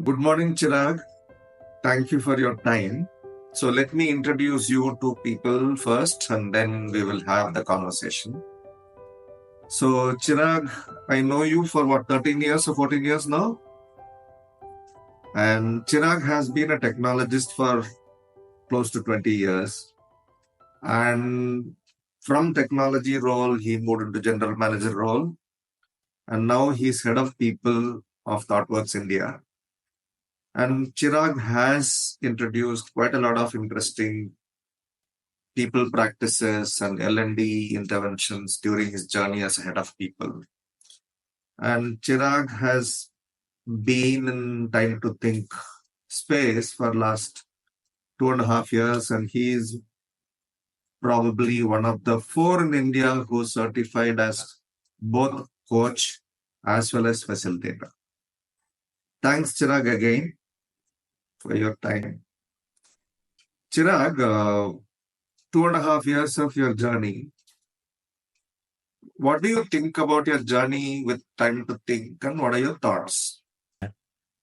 Good morning, Chirag. Thank you for your time. So, let me introduce you to people first, and then we will have the conversation. So, Chirag, I know you for what, 13 years or 14 years now? And Chirag has been a technologist for close to 20 years. And from technology role, he moved into general manager role. And now he's head of People of Thoughtworks India. And Chirag has introduced quite a lot of interesting people practices and L&D interventions during his journey as a head of people. And Chirag has been in time to think space for last 2.5 years, and he is probably one of the four in India who's certified as both coach as well as facilitator. Thanks, Chirag, again for your time. Chirag, 2.5 years of your journey. What do you think about your journey with time to think, and what are your thoughts?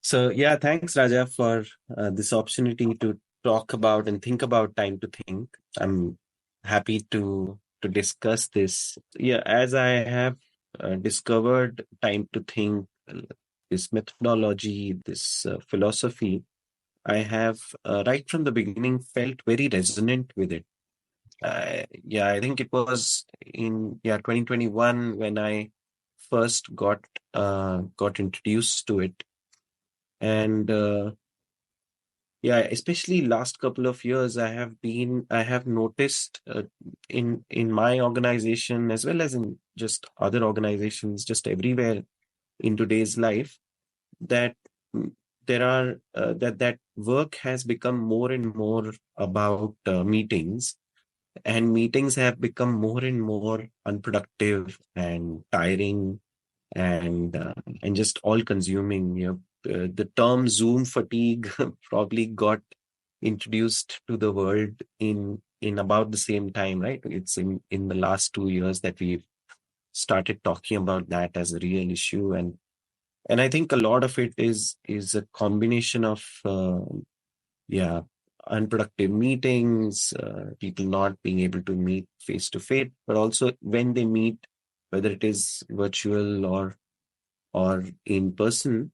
So yeah, thanks Raja for this opportunity to talk about and think about time to think. I'm happy to discuss this. Yeah, as I have discovered time to think, this methodology, this philosophy, I have right from the beginning felt very resonant with it. Yeah, I think it was in 2021 when I first got introduced to it, and yeah, especially last couple of years, I have noticed in my organization as well as in just other organizations, just everywhere in today's life, that mm, there are that work has become more and more about meetings, and meetings have become more and more unproductive and tiring and just all consuming. The term Zoom fatigue probably got introduced to the world in about the same time, right? It's in the last 2 years that we've started talking about that as a real issue, and I think a lot of it is a combination of yeah unproductive meetings, people not being able to meet face to face, but also when they meet, whether it is virtual or in person,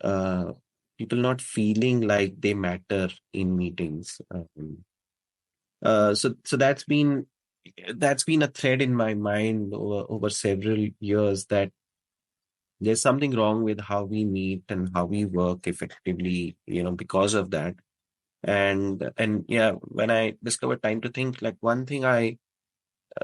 uh, people not feeling like they matter in meetings. So that's been a thread in my mind over several years, that there's something wrong with how we meet and how we work effectively, because of that. And yeah, when I discovered time to think, like one thing I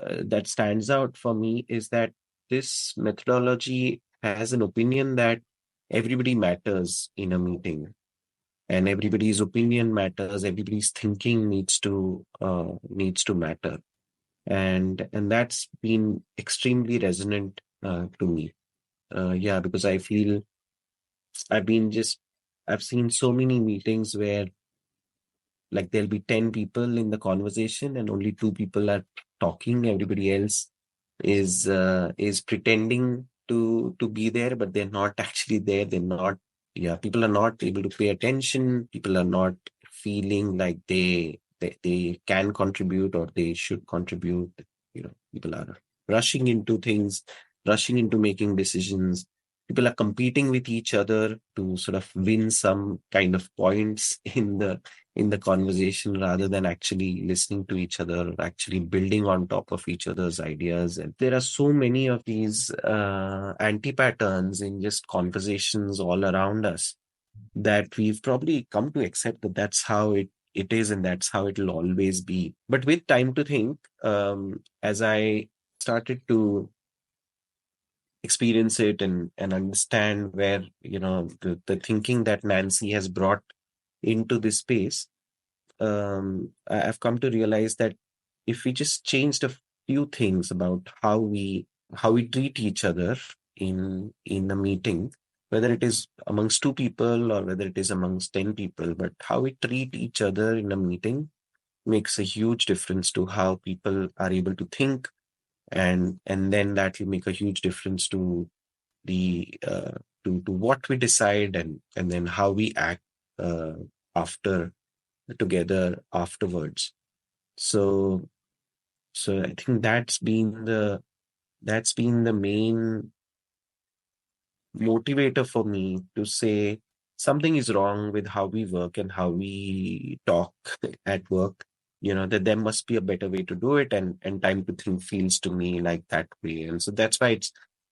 that stands out for me is that this methodology has an opinion that everybody matters in a meeting, and everybody's opinion matters, everybody's thinking needs to matter, and that's been extremely resonant to me. Yeah, because I feel I've been just I've seen so many meetings where, like, there'll be 10 people in the conversation and only two people are talking. Everybody else is pretending to be there, but they're not actually there. They're not. Yeah, people are not able to pay attention. People are not feeling like they can contribute or they should contribute. People are rushing into things, rushing into making decisions. People are competing with each other to sort of win some kind of points in the conversation, rather than actually listening to each other, actually building on top of each other's ideas. And there are so many of these anti-patterns in just conversations all around us, that we've probably come to accept that that's how it is, and that's how it'll always be. But with time to think, as I started to experience it and understand where, the thinking that Nancy has brought into this space, I've come to realize that if we just changed a few things about how we treat each other in a meeting, whether it is amongst two people or whether it is amongst 10 people, but how we treat each other in a meeting makes a huge difference to how people are able to think, and then that will make a huge difference to the to what we decide, and then how we act uh, after together afterwards. So so I think that's been the main motivator for me to say something is wrong with how we work and how we talk at work. That there must be a better way to do it, and time to think feels to me like that way. And so that's why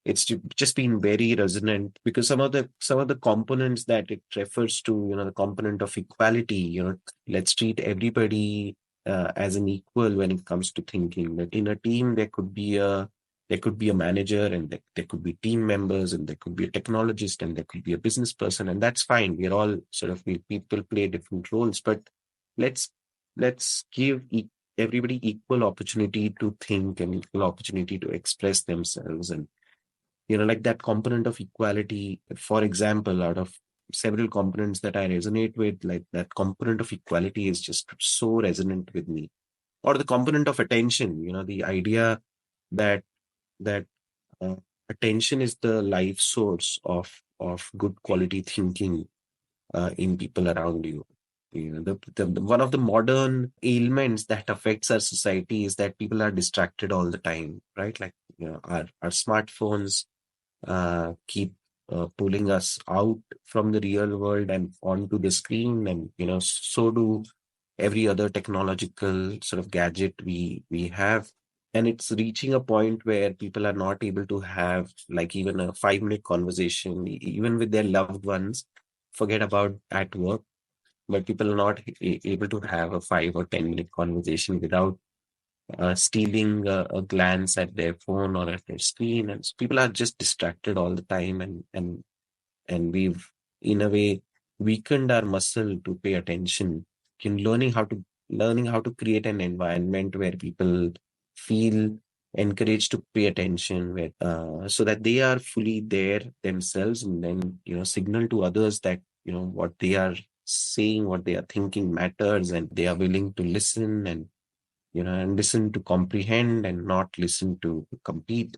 it's just been very resonant, because some of the components that it refers to, the component of equality, let's treat everybody as an equal when it comes to thinking. That in a team there could be a manager, and there could be team members, and there could be a technologist, and there could be a business person, and that's fine. We're all people play different roles, but let's give everybody equal opportunity to think and equal opportunity to express themselves. And like that component of equality, for example, out of several components that I resonate with, like that component of equality is just so resonant with me. Or the component of attention, the idea that that uh, attention is the life source of good quality thinking in people around you. One of the modern ailments that affects our society is that people are distracted all the time, right? Like, our smartphones keep pulling us out from the real world and onto the screen, and so do every other technological sort of gadget we have. And it's reaching a point where people are not able to have like even a 5-minute conversation, even with their loved ones. Forget about at work, but people are not able to have a 5 or 10 minute conversation without stealing a glance at their phone or at their screen. And so people are just distracted all the time, and we've in a way weakened our muscle to pay attention. In learning how to create an environment where people feel encouraged to pay attention, so that they are fully there themselves, and then signal to others that what they are saying, what they are thinking matters, and they are willing to listen, and listen to comprehend and not listen to compete.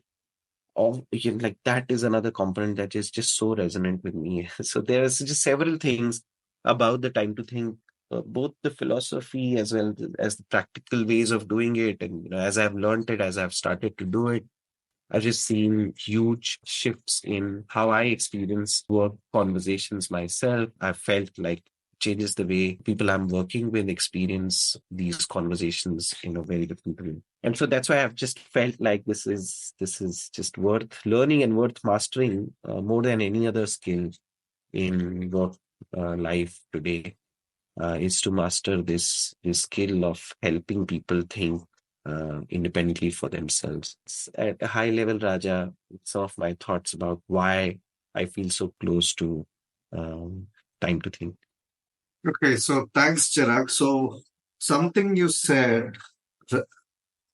Like that is another component that is just so resonant with me. So there's just several things about the time to think, both the philosophy as well as the practical ways of doing it. And as I've learned it, as I've started to do it, I've just seen huge shifts in how I experience work conversations myself. I've felt like changes the way people I'm working with experience these conversations in a very different way. And so that's why I've just felt like this is just worth learning and worth mastering, more than any other skill in work life today, is to master this skill of helping people think independently for themselves. At a high level, Raja, some of my thoughts about why I feel so close to um, time to think. Okay, so thanks, Chirag. So something you said, the,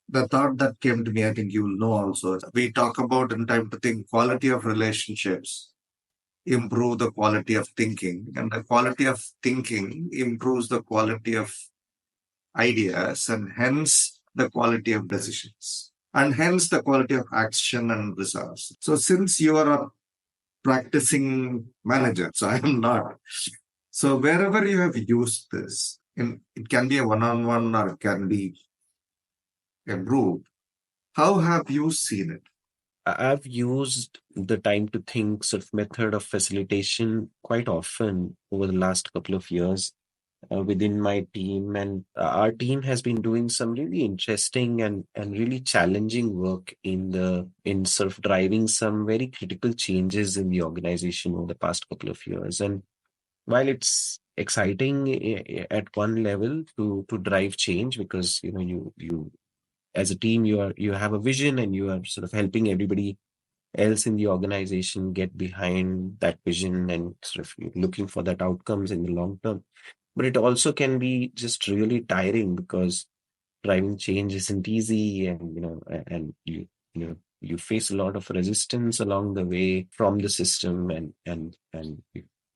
the thought that came to me, I think you will know also. We talk about in time to think quality of relationships improve the quality of thinking, and the quality of thinking improves the quality of ideas, and hence the quality of decisions, and hence the quality of action and results. So since you are a practicing manager, so I am not. So wherever you have used this, it can be a one-on-one or it can be a group. How have you seen it? I've used the time to think sort of method of facilitation quite often over the last couple of years within my team. And our team has been doing some really interesting and really challenging work in sort of driving some very critical changes in the organization over the past couple of years. And while it's exciting at one level to drive change, because you as a team, you have a vision, and you are sort of helping everybody else in the organization get behind that vision, and sort of looking for that outcomes in the long term. But it also can be just really tiring, because driving change isn't easy, and and you face a lot of resistance along the way from the system,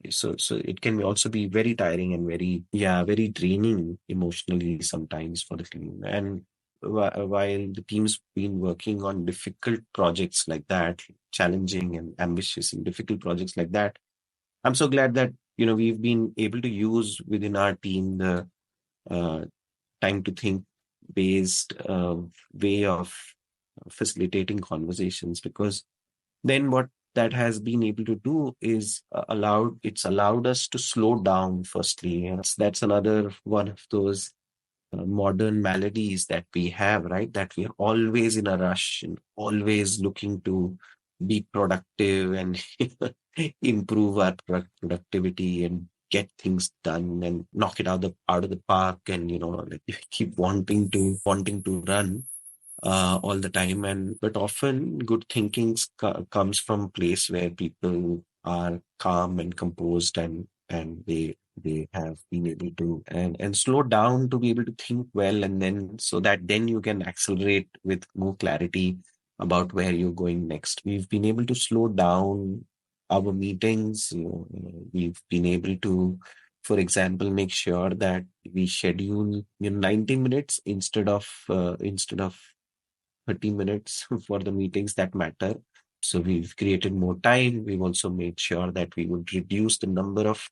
so it can also be very tiring and very draining emotionally sometimes for the team. And while the team's been working on difficult projects like that, challenging and ambitious and difficult projects like that, I'm so glad that we've been able to use within our team the uh, time to think based way of facilitating conversations, because then what that has been able to do is it's allowed us to slow down firstly. And that's another one of those modern maladies that we have, right? That we are always in a rush and always looking to be productive and improve our productivity and get things done and knock it out of the park, and like keep wanting to run all the time. And but often good thinking comes from a place where people are calm and composed, and they have been able to and slow down to be able to think well, and then so that then you can accelerate with more clarity about where you're going next. We've been able to slow down our meetings. We've been able to, for example, make sure that we schedule 90 minutes instead of 30 minutes for the meetings that matter. So we've created more time. We've also made sure that we would reduce the number of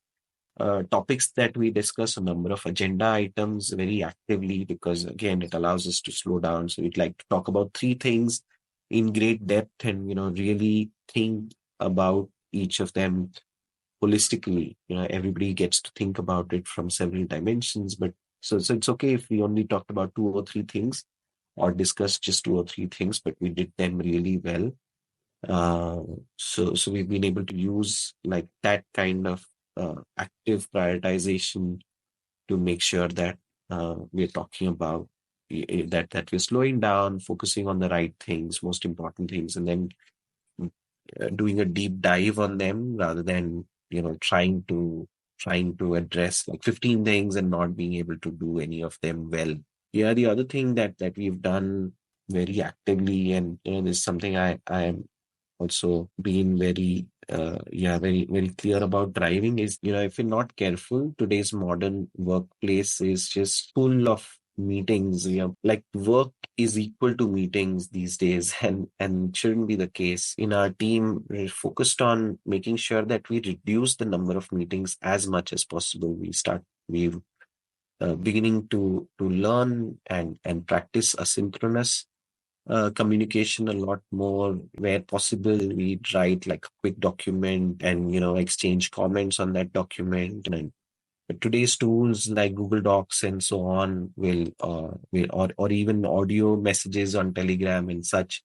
topics that we discuss, a number of agenda items very actively, because again, it allows us to slow down. So we'd like to talk about three things in great depth and, really think about each of them holistically. Everybody gets to think about it from several dimensions, but so it's okay if we only talked about two or three things or discussed just two or three things, but we did them really well. Uh, so we've been able to use like that kind of active prioritization to make sure that we're talking about that we're slowing down, focusing on the right things, most important things, and then doing a deep dive on them rather than trying to address like 15 things and not being able to do any of them well. Yeah, the other thing that we've done very actively, and this is something I am also being very clear about driving, is if you're not careful, today's modern workplace is just full of meetings. Like work is equal to meetings these days, and shouldn't be the case. In our team, we're focused on making sure that we reduce the number of meetings as much as possible. We've beginning to learn and practice asynchronous communication a lot more. Where possible, we write like a quick document and exchange comments on that document. And today's tools like Google Docs and so on will or even audio messages on Telegram and such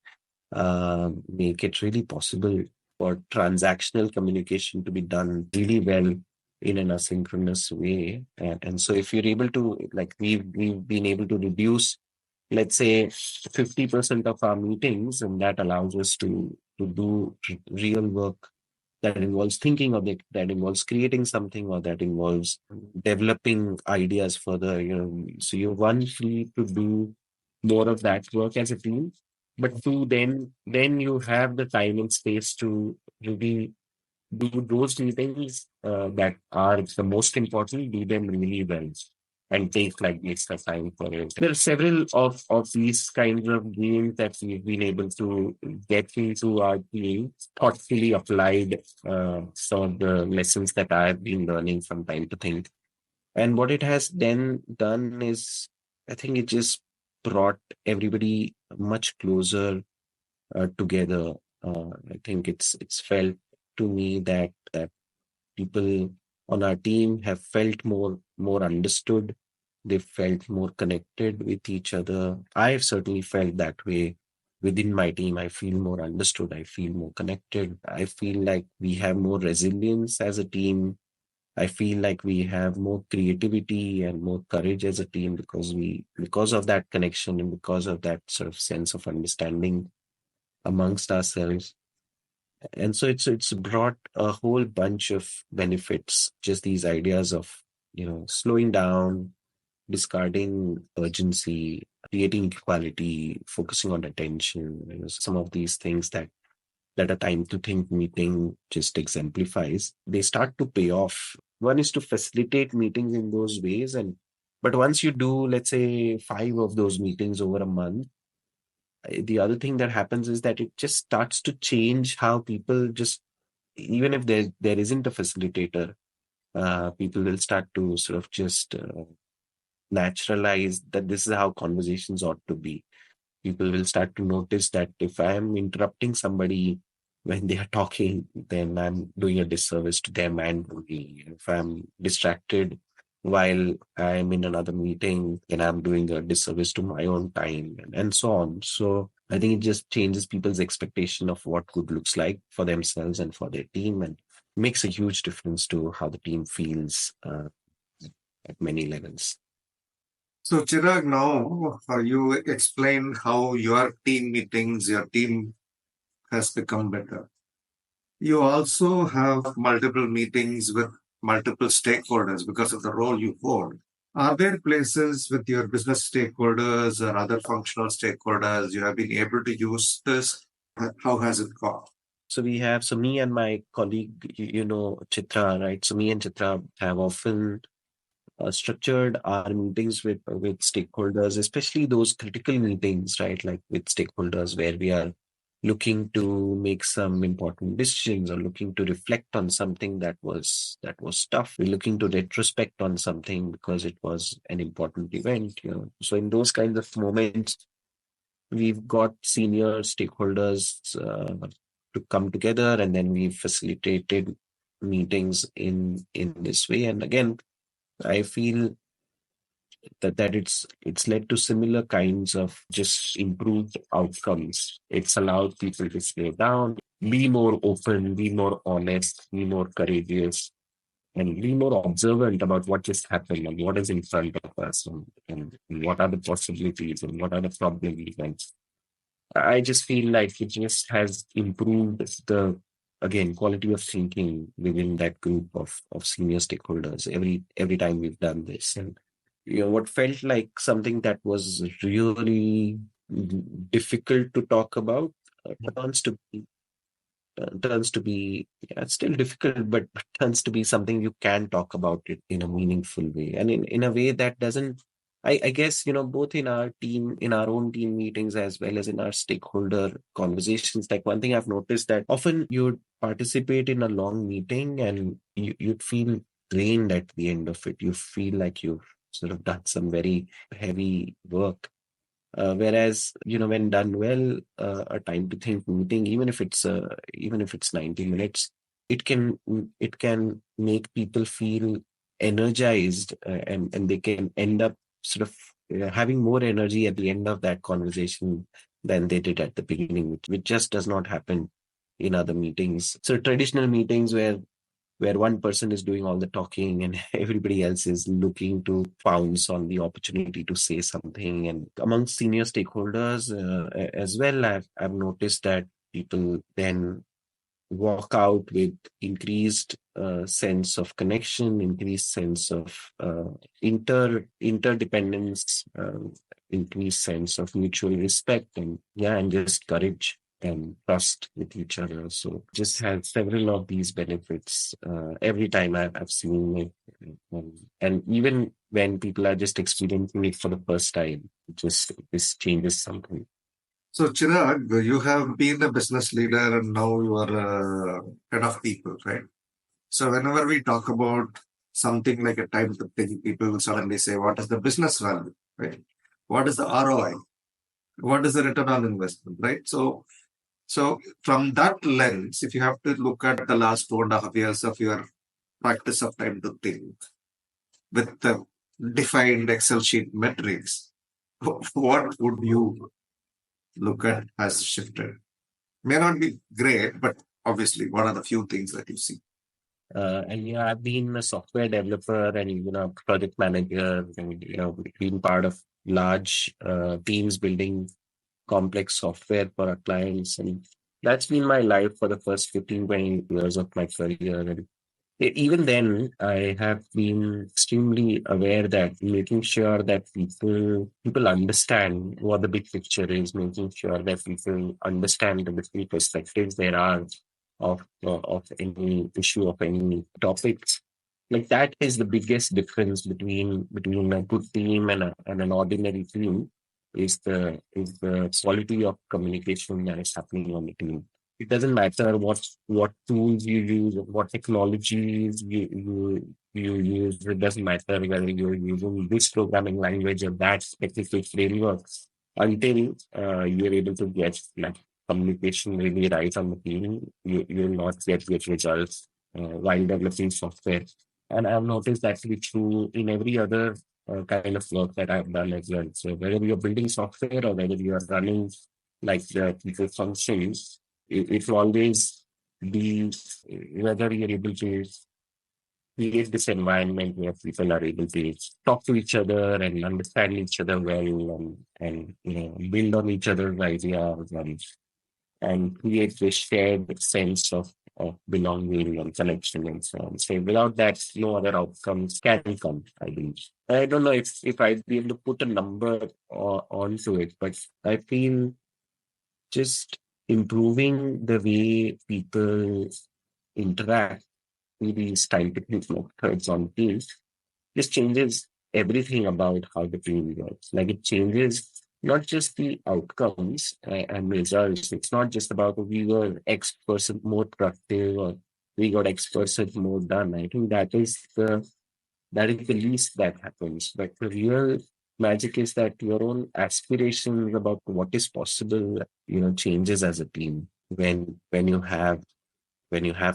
make it really possible for transactional communication to be done really well in an asynchronous way. And so if you're able to, like we've been able to reduce, let's say, 50% of our meetings, and that allows us to do real work that involves thinking of it, that involves creating something, or that involves developing ideas further. So you're one, free to do more of that work as a team, but two, then you have the time and space to really do those meetings that are the most important, do them really well and take like the extra time for it. There are several of these kinds of games that we've been able to get into our team, thoughtfully applied some of the lessons that I've been learning from time to think. And what it has then done is, I think it just brought everybody much closer together. I think it's felt to me that people on our team have felt more understood. They felt more connected with each other. I've certainly felt that way within my team. I feel more understood. I feel more connected. I feel like we have more resilience as a team. I feel like we have more creativity and more courage as a team because of that connection and because of that sort of sense of understanding amongst ourselves. And so it's brought a whole bunch of benefits, just these ideas of slowing down, discarding urgency, creating equality, focusing on attention. Some of these things that a time to think meeting just exemplifies, they start to pay off. One is to facilitate meetings in those ways, and But once you do, let's say, 5 of those meetings over a month, the other thing that happens is that it just starts to change how people just, even if there isn't a facilitator, people will start to sort of just naturalize that this is how conversations ought to be. People will start to notice that if I'm interrupting somebody when they are talking, then I'm doing a disservice to them and to me. If I'm distracted while I'm in another meeting, then I'm doing a disservice to my own time, and so on. So I think it just changes people's expectation of what good looks like for themselves and for their team, and makes a huge difference to how the team feels at many levels. So, Chirag, now you explain how your team meetings, your team has become better. You also have multiple meetings with multiple stakeholders because of the role you hold. Are there places with your business stakeholders or other functional stakeholders you have been able to use this? How has it gone? So me and my colleague, Chitra, right? So me and Chitra have often structured our meetings with stakeholders, especially those critical meetings, right? Like with stakeholders where we are looking to make some important decisions or looking to reflect on something that was tough. We're looking to retrospect on something because it was an important event. So in those kinds of moments, we've got senior stakeholders to come together, and then we've facilitated meetings in this way. And again, I feel that it's led to similar kinds of just improved outcomes. It's allowed people to slow down, be more open, be more honest, be more courageous, and be more observant about what just happened and what is in front of us, and what are the possibilities and what are the problems. And I just feel like it just has improved the, again, quality of thinking within that group of senior stakeholders every time we've done this. And what felt like something that was really difficult to talk about turns to be yeah, it's still difficult, but turns to be something you can talk about it in a meaningful way, and in a way that doesn't, I guess, both in our own team meetings as well as in our stakeholder conversations. Like, one thing I've noticed that often you'd participate in a long meeting and you'd feel drained at the end of it. You feel like you've sort of done some very heavy work. Whereas, when done well, a time to think meeting, even if it's 90 minutes, it can make people feel energized, and they can end up sort of having more energy at the end of that conversation than they did at the beginning, which just does not happen in other meetings. So traditional meetings where one person is doing all the talking and everybody else is looking to pounce on the opportunity to say something. And among senior stakeholders as well, I've noticed that people then walk out with increased sense of connection, increased sense of interdependence, increased sense of mutual respect, and just courage and trust with each other. So just has several of these benefits every time I've seen it. And even when people are just experiencing it for the first time, this changes something. So, Chirag, you have been a business leader and now you are a head of people, right? So, whenever we talk about something like a time to think, people will suddenly say, what is the business value, right? What is the ROI? What is the return on investment, right? So from that lens, if you have to look at the last 2.5 years of your practice of time to think with the defined Excel sheet metrics, what would you look at has shifted? May not be great, but obviously, what are the few things that you see? And I've been a software developer and even a project manager, and been part of large teams building complex software for our clients, and that's been my life for the first 15, 20 years of my career. And even then, I have been extremely aware that making sure that people understand what the big picture is, making sure that people understand the different perspectives there are of any issue, of any topics, Like that is the biggest difference between a good team and an ordinary team is the quality of communication that is happening on the team. It doesn't matter what tools you use, what technologies you use. It doesn't matter whether you're using this programming language or that specific framework until you're able to get like communication really right on the team. You'll not get good results while developing software. And I've noticed that to be true in every other kind of work that I've done as well. So whether you're building software or whether you are running like the people functions, it will always be whether you're able to create this environment where people are able to talk to each other and understand each other well and build on each other's ideas and create this shared sense of belonging and connection and so on. So without that, no other outcomes can come, I believe. I don't know if I'd be able to put a number onto it, but I feel just improving the way people interact with these scientific methods on teams just changes everything about how the team works. Like it changes not just the outcomes and results. It's not just about we were X percent more productive or we got X percent more done. I think that is the least that happens. But the real magic is that your own aspirations about what is possible, changes as a team when you have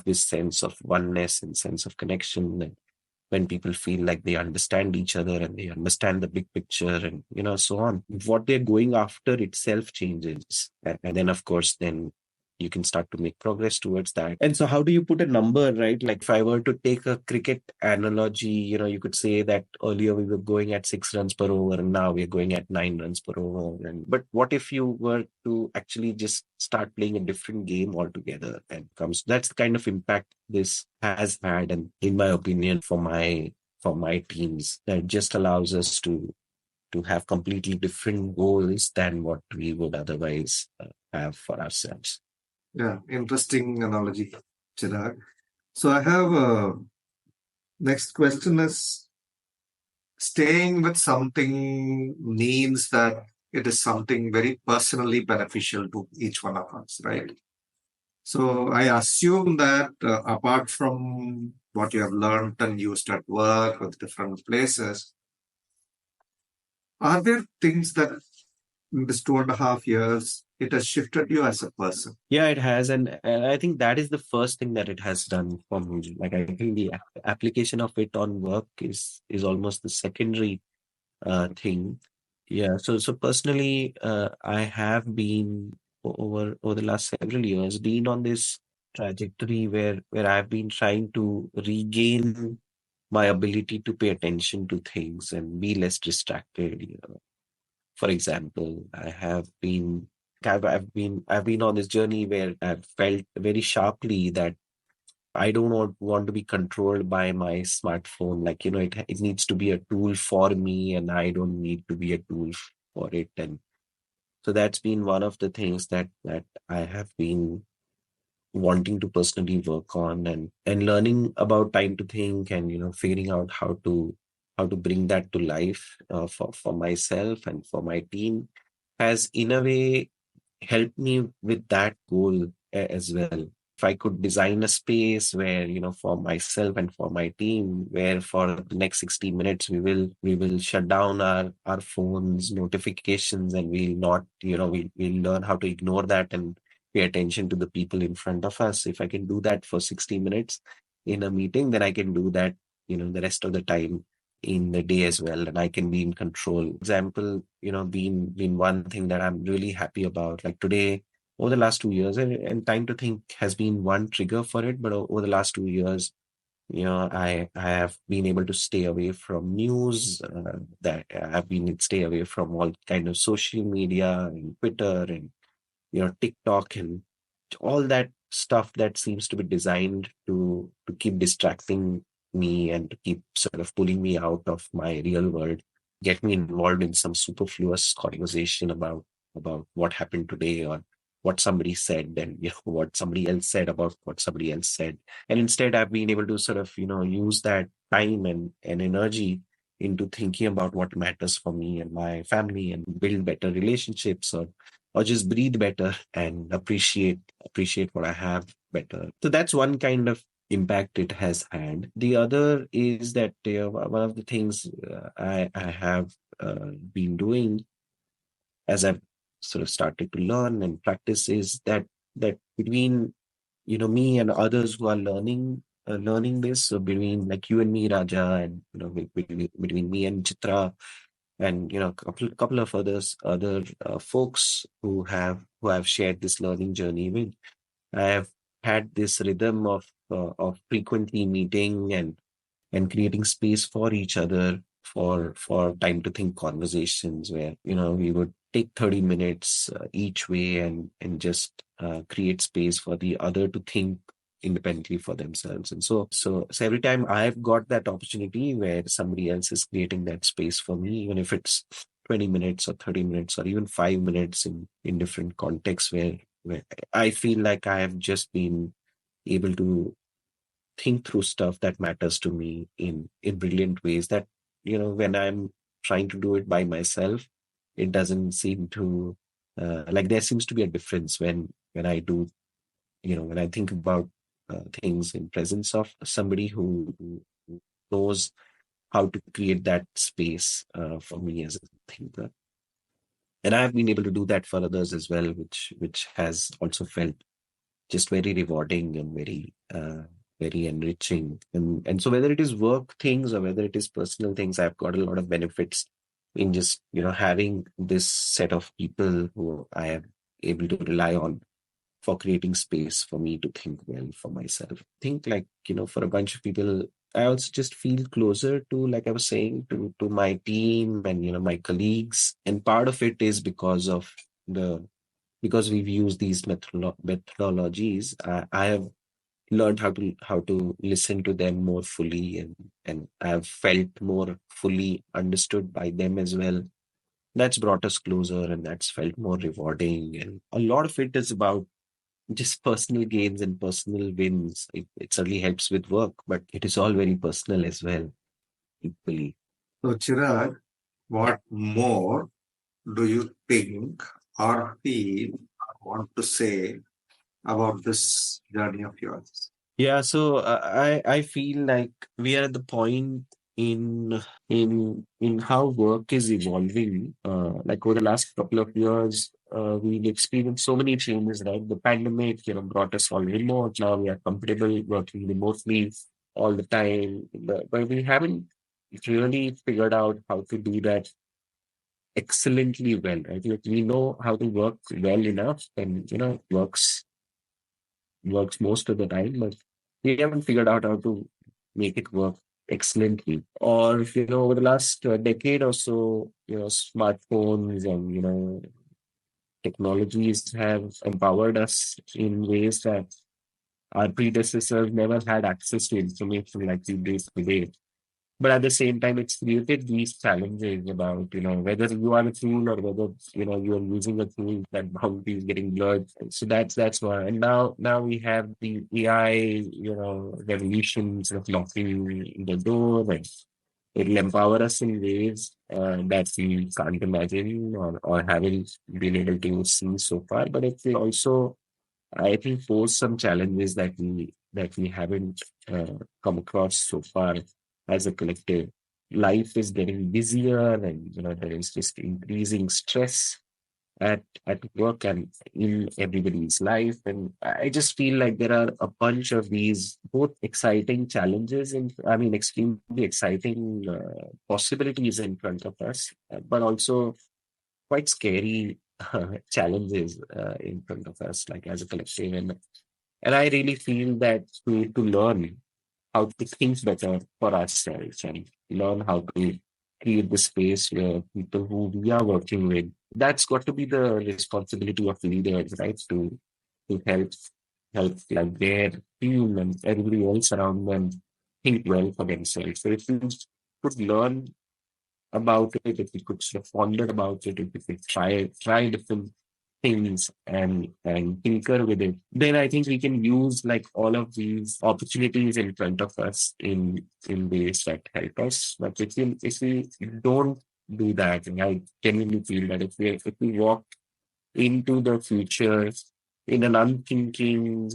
this sense of oneness and sense of connection and when people feel like they understand each other and they understand the big picture and so on, what they're going after itself changes. And then of course then you can start to make progress towards that. And so how do you put a number, right? Like if I were to take a cricket analogy, you could say that earlier we were going at 6 runs per over and now we're going at 9 runs per over. But what if you were to actually just start playing a different game altogether and comes that's the kind of impact this has had, and in my opinion, for my teams, that just allows us to have completely different goals than what we would otherwise have for ourselves. Yeah, interesting analogy, Chirag. So I have a next question is staying with something means that it is something very personally beneficial to each one of us, right? So I assume that apart from what you have learned and used at work with different places, are there things that in this 2.5 years it has shifted you as a person? Yeah, it has. And I think that is the first thing that it has done for me. Like, I think the application of it on work is almost the secondary thing. Yeah. So personally, I have been over the last several years been on this trajectory where I've been trying to regain my ability to pay attention to things and be less distracted. For example, I've been on this journey where I've felt very sharply that I don't want to be controlled by my smartphone. Like, it needs to be a tool for me and I don't need to be a tool for it. And so that's been one of the things that I have been wanting to personally work on and learning about time to think and, figuring out how to bring that to life for myself and for my team has in a way helped me with that goal as well. If I could design a space where, for myself and for my team, where for the next 60 minutes we will shut down our phones, notifications, and we'll not, we'll learn how to ignore that and pay attention to the people in front of us. If I can do that for 60 minutes in a meeting, then I can do that, the rest of the time in the day as well, and I can be in control. Example, being one thing that I'm really happy about. Like today, over the last 2 years, and time to think has been one trigger for it. But over the last 2 years, I have been able to stay away from news. That I have been stay away from all kind of social media and Twitter and TikTok and all that stuff that seems to be designed to keep distracting me and to keep sort of pulling me out of my real world, get me involved in some superfluous conversation about what happened today or what somebody said and what somebody else said about what somebody else said. And instead I've been able to sort of use that time and energy into thinking about what matters for me and my family, and build better relationships, or just breathe better and appreciate what I have better. So that's one kind of impact it has had. The other is that one of the things I have been doing as I've sort of started to learn and practice is that between me and others who are learning this, so between like you and me, Raja, and between me and Chitra, and couple of other folks who have shared this learning journey with, I have had this rhythm of frequently meeting and creating space for each other for time to think conversations where we would take 30 minutes each way and just create space for the other to think independently for themselves. And so every time I've got that opportunity where somebody else is creating that space for me, even if it's 20 minutes or 30 minutes or even 5 minutes in different contexts where I feel like I have just been able to think through stuff that matters to me in brilliant ways, that when I'm trying to do it by myself, it doesn't seem to like there seems to be a difference when I do, when I think about things in presence of somebody who knows how to create that space for me as a thinker. And I've been able to do that for others as well, which has also felt just very rewarding and very enriching. And so whether it is work things or whether it is personal things, I've got a lot of benefits in just having this set of people who I am able to rely on for creating space for me to think well for myself. Think like for a bunch of people, I also just feel closer to, like I was saying, to my team and my colleagues. And part of it is the because we've used these methodologies. I have learned how to listen to them more fully, and I've felt more fully understood by them as well. That's brought us closer, and that's felt more rewarding. And a lot of it is about just personal gains and personal wins. It certainly helps with work, but it is all very personal as well, equally. So, Chirag, what more do you think or feel or want to say about this journey of yours? Yeah, so I feel like we are at the point in how work is evolving. Like over the last couple of years, we've experienced so many changes, right? The pandemic, brought us all remote. Now we are comfortable working remotely all the time, but we haven't really figured out how to do that excellently well, right? Like we know how to work well enough, and works most of the time, but we haven't figured out how to make it work excellently. Or, over the last decade or so, smartphones and, technologies have empowered us in ways that our predecessors never had access to information like we do today. But at the same time, it's created these challenges about, whether you are a tool or whether, you are using a tool, that boundary is getting blurred. So that's why. And now we have the AI, revolutions of knocking the door, and it'll empower us in ways that we can't imagine or haven't been able to see so far. But it will also, I think, pose some challenges that we haven't come across so far as a collective. Life is getting busier, and there is just increasing stress at work and in everybody's life. And I just feel like there are a bunch of these both exciting challenges and, I mean, extremely exciting possibilities in front of us, but also quite scary challenges in front of us, like as a collective. And I really feel that to learn how to think better for ourselves and learn how to create the space where people who we are working with, that's got to be the responsibility of leaders, right? To help like their team and everybody else around them think well for themselves. So if we could learn about it, if we could sort of ponder about it, if we could try different things and tinker with it, then I think we can use like all of these opportunities in front of us in ways that help us. But if we don't do that, and I genuinely feel that if we walk into the future in an unthinking,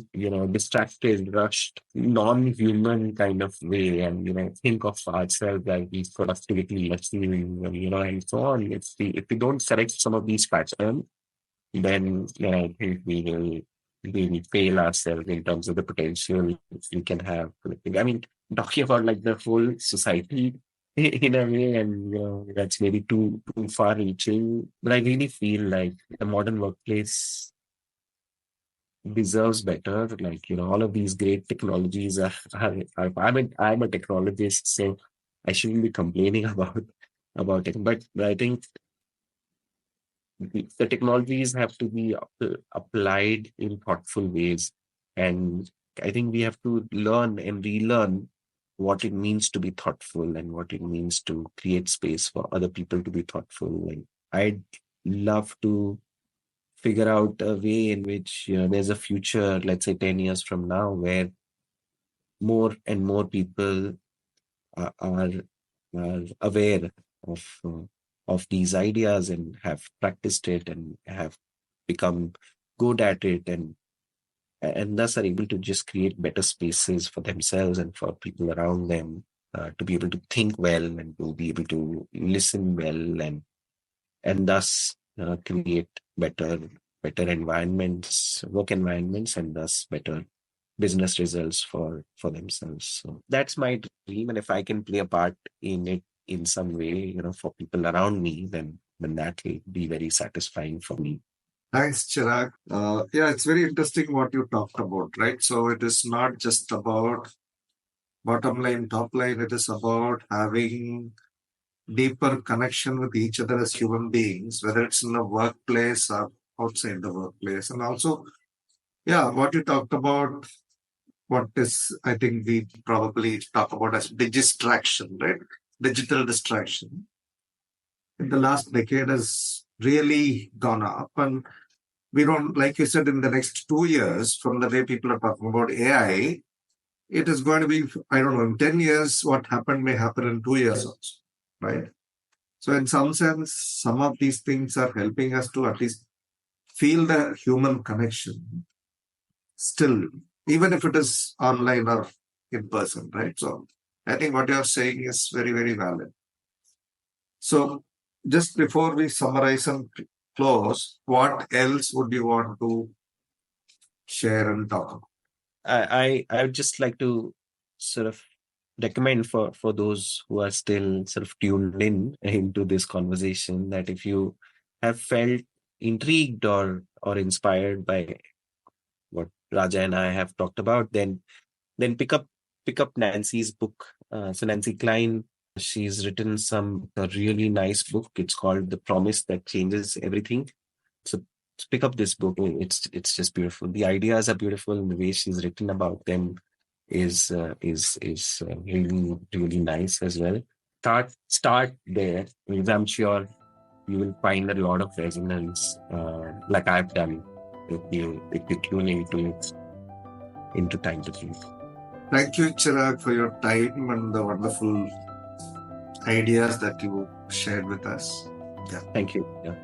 distracted, rushed, non-human kind of way, and think of ourselves as these productivity machines, and so on. If we don't correct some of these patterns, then I think we will fail ourselves in terms of the potential we can have. I mean, talking about like the whole society in a way, and that's maybe too far reaching. But I really feel like the modern workplace deserves better. Like all of these great technologies are I'm a technologist, so I shouldn't be complaining about it. But I think the technologies have to be applied in thoughtful ways. And I think we have to learn and relearn what it means to be thoughtful and what it means to create space for other people to be thoughtful. Like I'd love to figure out a way in which there's a future, let's say 10 years from now, where more and more people are aware of these ideas and have practiced it and have become good at it, and thus are able to just create better spaces for themselves and for people around them, to be able to think well and to be able to listen well, and thus create better environments, work environments, and thus better business results for themselves. So that's my dream, and if I can play a part in it in some way, for people around me, then that will be very satisfying for me. Thanks, Chirag. Yeah, it's very interesting what you talked about, right? So it is not just about bottom line, top line. It is about having deeper connection with each other as human beings, whether it's in the workplace or outside the workplace. And also, yeah, what you talked about, what is, I think we probably talk about as distraction, right? Digital distraction in the last decade has really gone up. And we don't, like you said, in the next 2 years, from the way people are talking about AI, it is going to be, I don't know, in 10 years, what happened may happen in 2 years also, right? So, in some sense, some of these things are helping us to at least feel the human connection still, even if it is online or in person, right? So, I think what you're saying is very, very valid. So, just before we summarize and close, what else would you want to share and talk about? I would just like to sort of recommend for those who are still sort of tuned in into this conversation, that if you have felt intrigued or inspired by what Raja and I have talked about, then pick up Nancy's book. So Nancy Klein, she's written a really nice book. It's called The Promise That Changes Everything. So pick up this book. It's just beautiful. The ideas are beautiful, and the way she's written about them is really really nice as well. Start there, because I'm sure you will find a lot of resonance, like I've done, if you tune into Time to Think. Thank you, Chirag, for your time and the wonderful ideas that you shared with us. Thank you. Yeah.